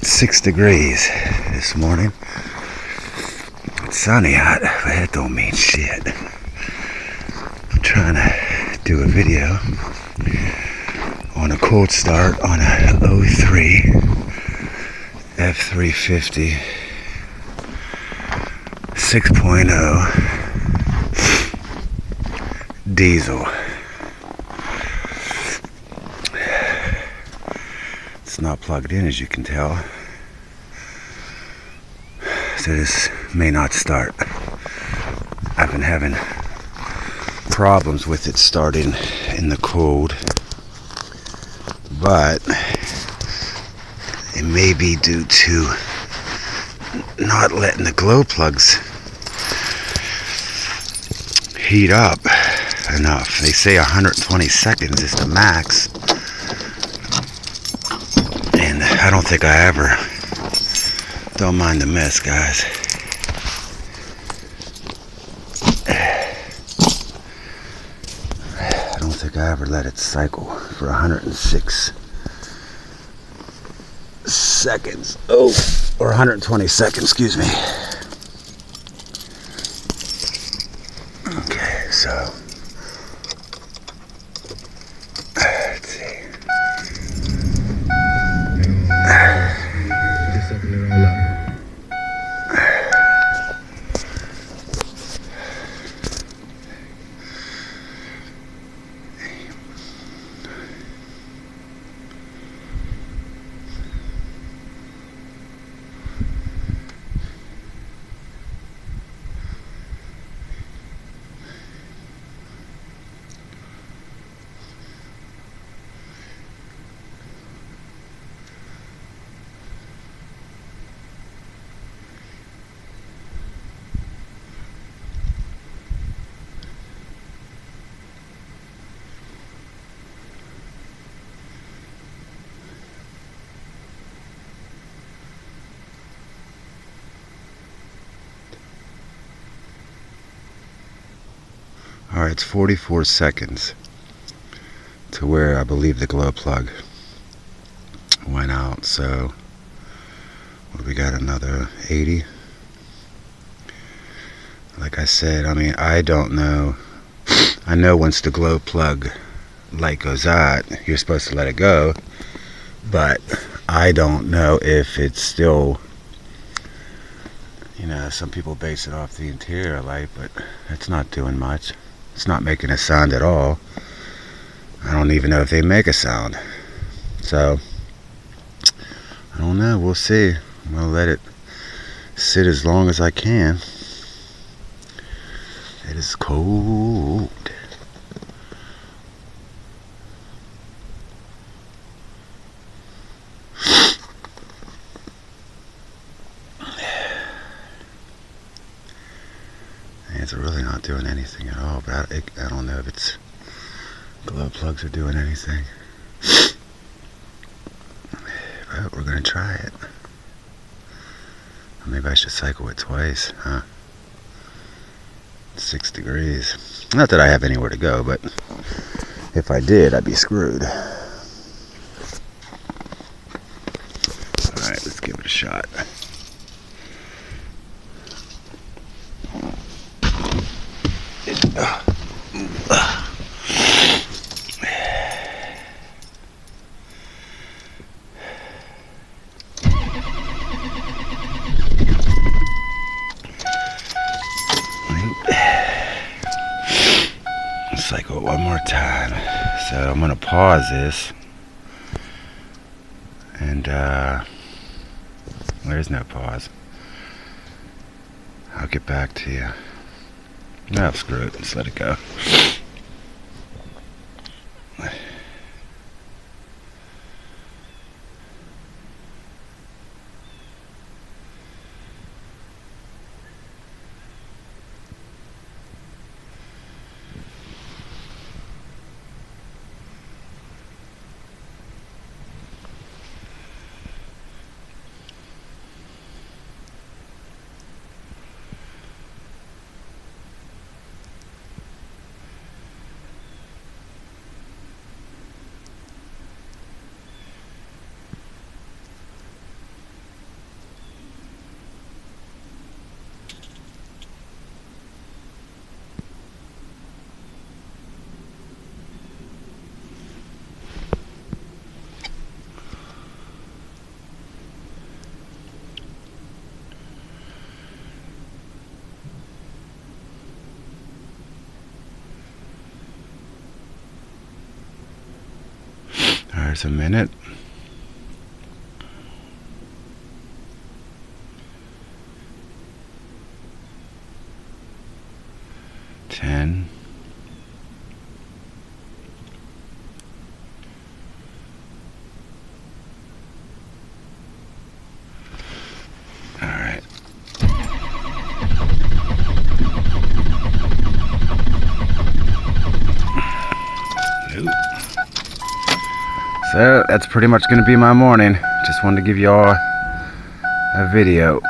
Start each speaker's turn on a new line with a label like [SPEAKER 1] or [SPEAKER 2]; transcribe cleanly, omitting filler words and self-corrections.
[SPEAKER 1] 6 degrees this morning. It's sunny out, but that don't mean shit. I'm trying to do a video on a cold start on a 03 F350 6.0 diesel. It's not plugged in, as you can tell, so this may not start. I've been having problems with it starting in the cold, but it may be due to not letting the glow plugs heat up enough. They say 120 seconds is the max, and I don't think I ever, don't mind the mess, guys. I don't think I ever let it cycle for 106 seconds. Oh, or 120 seconds, excuse me. Okay, so let's see. Alright, it's 44 seconds to where I believe the glow plug went out. So we got another 80. Like I said, I mean, I don't know. I know once the glow plug light goes out, you're supposed to let it go, but I don't know if it's still, you know, some people base it off the interior light, but it's not doing much. It's not making a sound at all. I don't even know if they make a sound. So, I don't know. We'll see. I'm going to let it sit as long as I can. It is cold. It's really not doing anything at all, but I don't know if it's glow plugs are doing anything. But we're going to try it. Maybe I should cycle it twice, huh? 6 degrees. Not that I have anywhere to go, but if I did, I'd be screwed. Alright, let's give it a shot. Cycle it one more time. So I'm gonna pause this, and there's no pause. I'll get back to you. No, screw it. Let's let it go. There's a minute. 10. All right. So that's pretty much going to be my morning. Just wanted to give y'all a video.